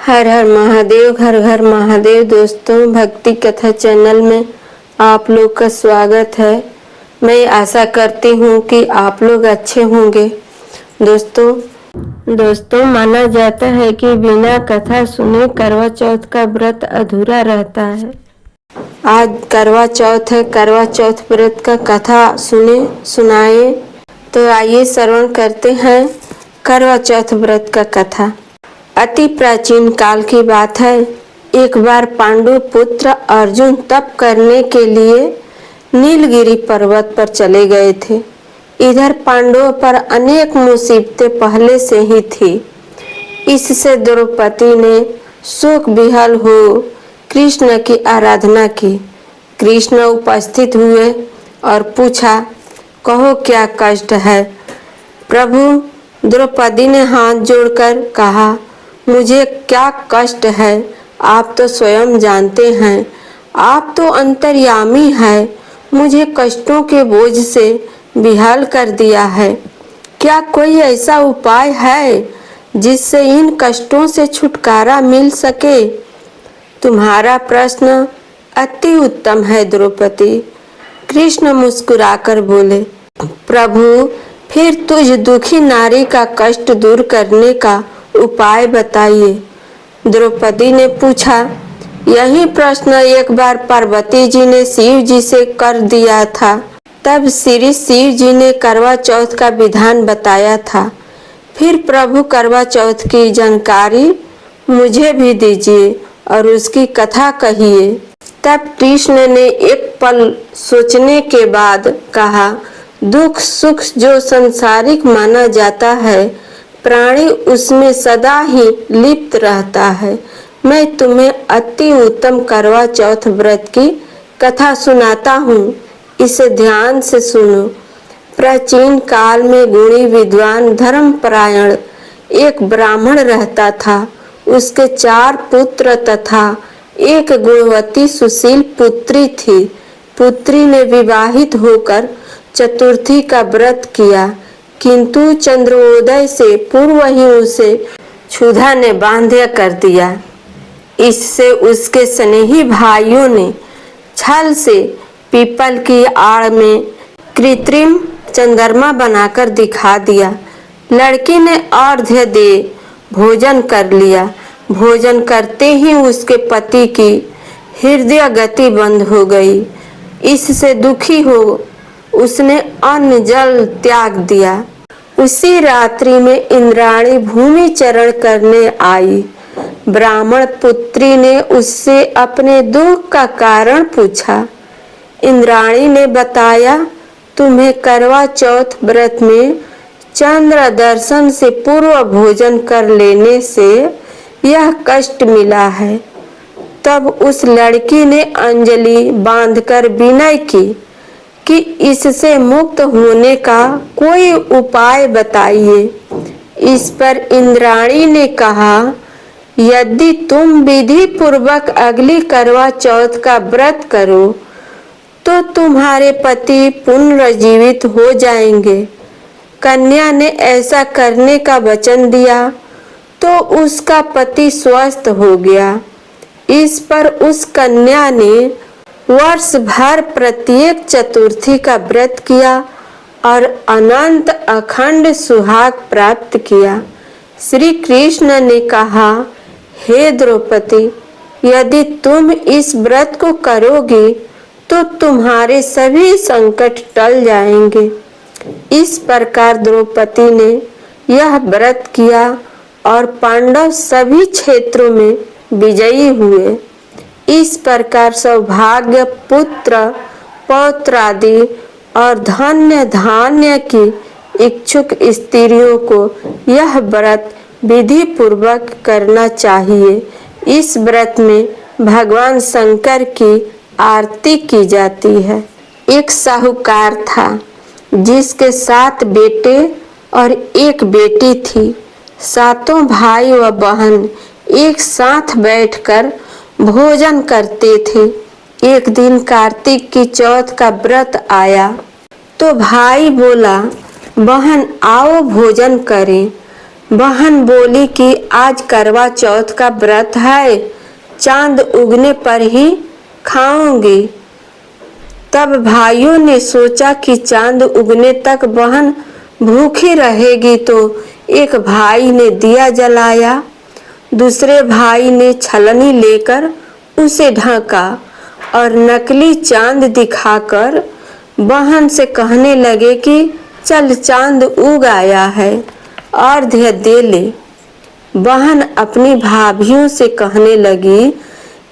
हर हर महादेव, घर घर महादेव। दोस्तों, भक्ति कथा चैनल में आप लोग का स्वागत है। मैं आशा करती हूँ कि आप लोग अच्छे होंगे। दोस्तों माना जाता है कि बिना कथा सुने करवा चौथ का व्रत अधूरा रहता है। आज करवा चौथ है। करवा चौथ व्रत का कथा सुनाए तो आइए श्रवण करते हैं करवा चौथ व्रत का कथा। अति प्राचीन काल की बात है। एक बार पांडु पुत्र अर्जुन तप करने के लिए नीलगिरी पर्वत पर चले गए थे। इधर पांडवों पर अनेक मुसीबतें पहले से ही थी। इससे द्रौपदी ने शोक विहल हो कृष्ण की आराधना की। कृष्ण उपस्थित हुए और पूछा, कहो क्या कष्ट है। प्रभु, द्रौपदी ने हाथ जोड़कर कहा, मुझे क्या कष्ट है आप तो स्वयं जानते हैं। आप तो अंतर्यामी है। मुझे कष्टों के बोझ से विहल कर दिया है। क्या कोई ऐसा उपाय है जिससे इन कष्टों से छुटकारा मिल सके। तुम्हारा प्रश्न अति उत्तम है द्रौपदी। कृष्ण मुस्कुराकर बोले, प्रभु, फिर तुझ दुखी नारी का कष्ट दूर करने का उपाय बताइए। द्रौपदी ने पूछा। यही प्रश्न एक बार पार्वती जी ने शिव जी से कर दिया था। तब श्री शिव जी ने करवा चौथ का विधान बताया था। फिर प्रभु करवा चौथ की जानकारी मुझे भी दीजिए और उसकी कथा कहिए। तब कृष्ण ने एक पल सोचने के बाद कहा, दुख सुख जो संसारिक माना जाता है, प्राणी उसमें सदा ही लिप्त रहता है। मैं तुम्हें अति उत्तम करवा चौथ व्रत की कथा सुनाता हूँ। इसे ध्यान से सुनो। प्राचीन काल में गुणी विद्वान धर्मपरायण एक ब्राह्मण रहता था। उसके 4 पुत्र तथा एक गुणवती सुशील पुत्री थी। पुत्री ने विवाहित होकर चतुर्थी का व्रत किया, किंतु चंद्रोदय से पूर्व ही उसे क्षुधा ने बांध्य कर दिया। इससे उसके स्नेही भाइयों ने छल से पीपल की आड़ में कृत्रिम चंद्रमा बनाकर दिखा दिया। लड़की ने अर्घ्य दे भोजन कर लिया। भोजन करते ही उसके पति की हृदय गति बंद हो गई। इससे दुखी हो उसने अन्न जल त्याग दिया। उसी रात्रि में इंद्राणी भूमि चरण करने आई। ब्राह्मण पुत्री ने उससे अपने दुख का कारण पूछा। इंद्राणी ने बताया, तुम्हें करवा चौथ व्रत में चंद्र दर्शन से पूर्व भोजन कर लेने से यह कष्ट मिला है। तब उस लड़की ने अंजलि बांधकर विनय की कि इससे मुक्त होने का कोई उपाय बताइए। इस पर इंद्राणी ने कहा, यदि तुम विधि पूर्वक अगली करवा चौथ का व्रत करो तो तुम्हारे पति पुनर्जीवित हो जाएंगे। कन्या ने ऐसा करने का वचन दिया तो उसका पति स्वस्थ हो गया। इस पर उस कन्या ने वर्ष भर प्रत्येक चतुर्थी का व्रत किया और अनंत अखंड सुहाग प्राप्त किया। श्री कृष्ण ने कहा, हे द्रौपदी, यदि तुम इस व्रत को करोगे तो तुम्हारे सभी संकट टल जाएंगे। इस प्रकार द्रौपदी ने यह व्रत किया और पांडव सभी क्षेत्रों में विजयी हुए। इस प्रकार सौभाग्य, पुत्र पौत्र आदि और धन्य धान्य की इच्छुक स्त्रियों को यह व्रत विधि पूर्वक करना चाहिए। इस व्रत में भगवान शंकर की आरती की जाती है। एक साहूकार था जिसके 7 बेटे और 1 बेटी थी। 7 भाई व बहन एक साथ बैठकर भोजन करते थे। एक दिन कार्तिक की चौथ का व्रत आया तो भाई बोला, बहन आओ भोजन करें। बहन बोली कि आज करवा चौथ का व्रत है, चांद उगने पर ही खाऊंगी। तब भाइयों ने सोचा कि चांद उगने तक बहन भूखी रहेगी, तो एक भाई ने दिया जलाया, दूसरे भाई ने छलनी लेकर उसे ढका और नकली चांद दिखाकर बहन से कहने लगे कि चल चांद उग आया है, अर्घ्य दे ले। बहन अपनी भाभियों से कहने लगी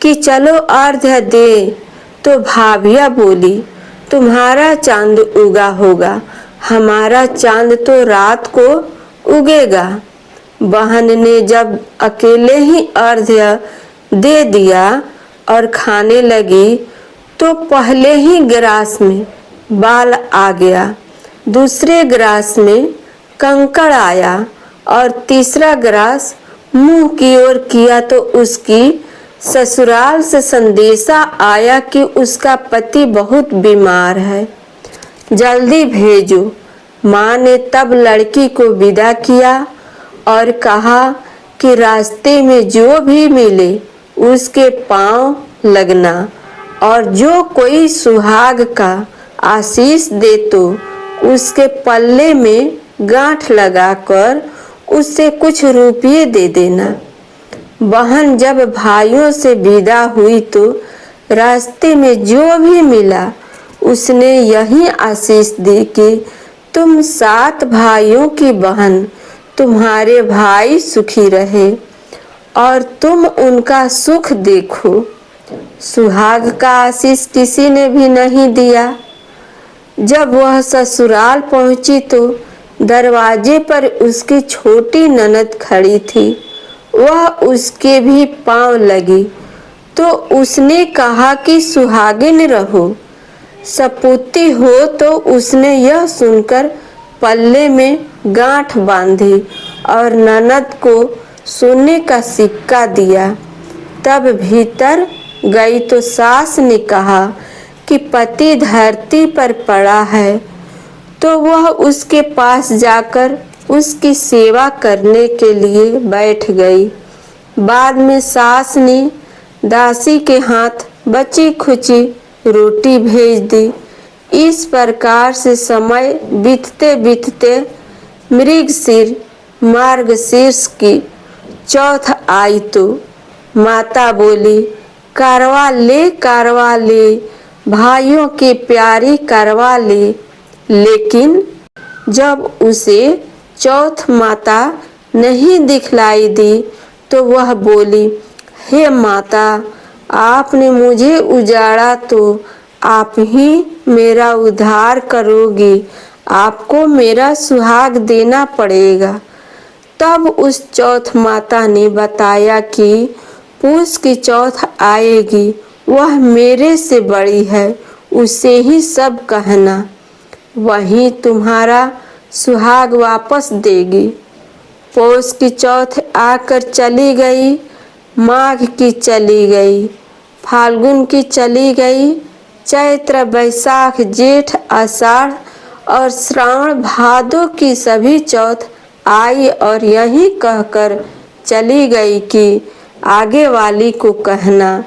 कि चलो अर्घ्य दे, तो भाभियाँ बोली तुम्हारा चांद उगा होगा, हमारा चांद तो रात को उगेगा। बहन ने जब अकेले ही अर्घ्य दे दिया और खाने लगी तो पहले ही गिलास में बाल आ गया, दूसरे गिलास में कंकड़ आया और तीसरा गिलास मुंह की ओर किया तो उसकी ससुराल से संदेशा आया कि उसका पति बहुत बीमार है, जल्दी भेजो। माँ ने तब लड़की को विदा किया और कहा कि रास्ते में जो भी मिले उसके पांव लगना और जो कोई सुहाग का आशीष दे तो उसके पल्ले में गांठ लगाकर उससे कुछ रुपये दे देना। बहन जब भाइयों से विदा हुई तो रास्ते में जो भी मिला उसने यही आशीष दी कि तुम 7 भाइयों की बहन, तुम्हारे भाई सुखी रहे और तुम उनका सुख देखो। सुहाग का आशीष किसी ने भी नहीं दिया। जब वह ससुराल पहुंची तो दरवाजे पर उसकी छोटी ननद खड़ी थी, वह उसके भी पांव लगी तो उसने कहा कि सुहागिन रहो, सपूती हो। तो उसने यह सुनकर पल्ले में गांठ बांधी और ननद को सोने का सिक्का दिया। तब भीतर गई तो सास ने कहा कि पति धरती पर पड़ा है, तो वह उसके पास जाकर उसकी सेवा करने के लिए बैठ गई। बाद में सास ने दासी के हाथ बची खुची रोटी भेज दी। इस प्रकार से समय बीतते बीतते मृगशीर मार्गशीर्ष की चौथ आई तो माता बोली करवा ले, भाइयों की प्यारी करवा ले। लेकिन जब उसे चौथ माता नहीं दिखलाई दी तो वह बोली, हे माता, आपने मुझे उजाड़ा तो आप ही मेरा उद्धार करोगी, आपको मेरा सुहाग देना पड़ेगा। तब उस चौथ माता ने बताया कि पूस की चौथ आएगी, वह मेरे से बड़ी है, उसे ही सब कहना, वही तुम्हारा सुहाग वापस देगी। पौष की चौथ आकर चली गई, माघ की चली गई, फाल्गुन की चली गई, चैत्र बैसाख जेठ आषाढ़ और श्रावण भादो की सभी चौथ आई और यही कहकर चली गई कि आगे वाली को कहना।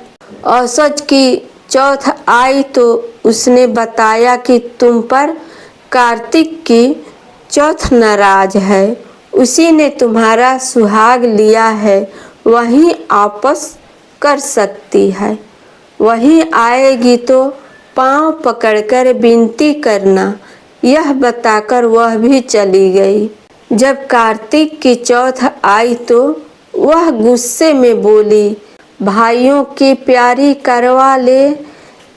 औसत की चौथ आई तो उसने बताया कि तुम पर कार्तिक की चौथ नाराज है, उसी ने तुम्हारा सुहाग लिया है, वही आपस कर सकती है, वही आएगी तो पांव पकड़कर विनती करना। यह बताकर वह भी चली गई। जब कार्तिक की चौथ आई तो वह गुस्से में बोली, भाइयों की प्यारी करवा ले,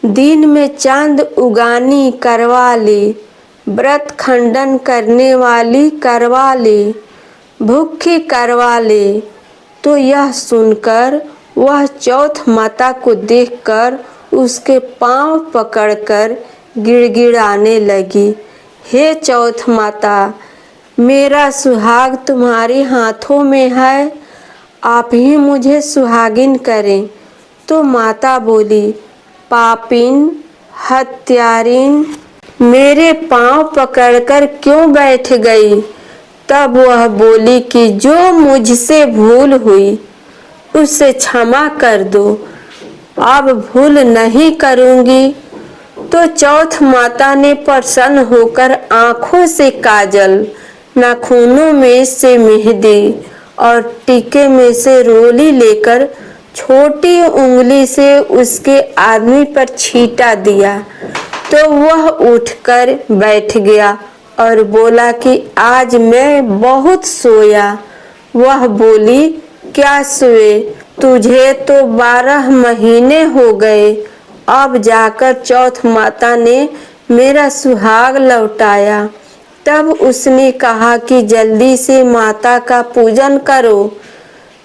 दिन में चांद उगानी करवा ले, व्रत खंडन करने वाली करवा ले, भूखी करवा ले। तो यह सुनकर वह चौथ माता को देखकर उसके पांव पकड़कर गिड़गिड़ाने लगी, हे चौथ माता, मेरा सुहाग तुम्हारे हाथों में है, आप ही मुझे सुहागिन करें। तो माता बोली, पापिन, हत्यारिन, मेरे पांव पकड़कर क्यों बैठ गई? तब वह बोली कि जो मुझसे भूल हुई उसे क्षमा कर दो, अब भूल नहीं करूंगी। तो चौथ माता ने प्रसन्न होकर आंखों से काजल, नाखूनों में से मेहंदी और टीके में से रोली लेकर छोटी उंगली से उसके आदमी पर छींटा दिया। तो वह उठकर बैठ गया और बोला कि आज मैं बहुत सोया। वह बोली, क्या सोए? तुझे तो 12 महीने हो गए। अब जाकर चौथ माता ने मेरा सुहाग लौटाया। तब उसने कहा कि जल्दी से माता का पूजन करो।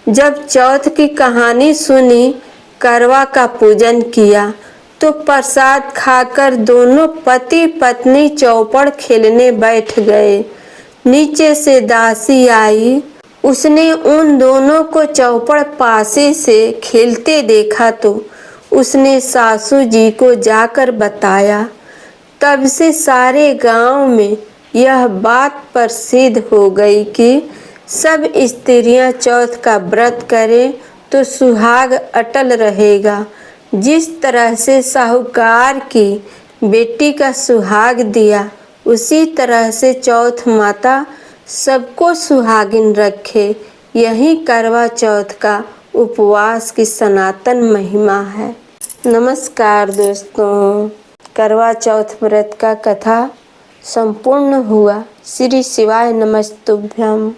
जब चौथ की कहानी सुनी, करवा का पूजन किया तो प्रसाद खाकर दोनों पति पत्नी चौपड़ खेलने बैठ गए। नीचे से दासी आई, उसने उन दोनों को चौपड़ पासे से खेलते देखा तो उसने सासू जी को जाकर बताया। तब से सारे गांव में यह बात प्रसिद्ध हो गई कि सब स्त्रियां चौथ का व्रत करें तो सुहाग अटल रहेगा। जिस तरह से साहूकार की बेटी का सुहाग दिया, उसी तरह से चौथ माता सबको सुहागिन रखे। यही करवा चौथ का उपवास की सनातन महिमा है। नमस्कार दोस्तों, करवा चौथ व्रत का कथा संपूर्ण हुआ। श्री शिवाय नमस्तुभ्यम।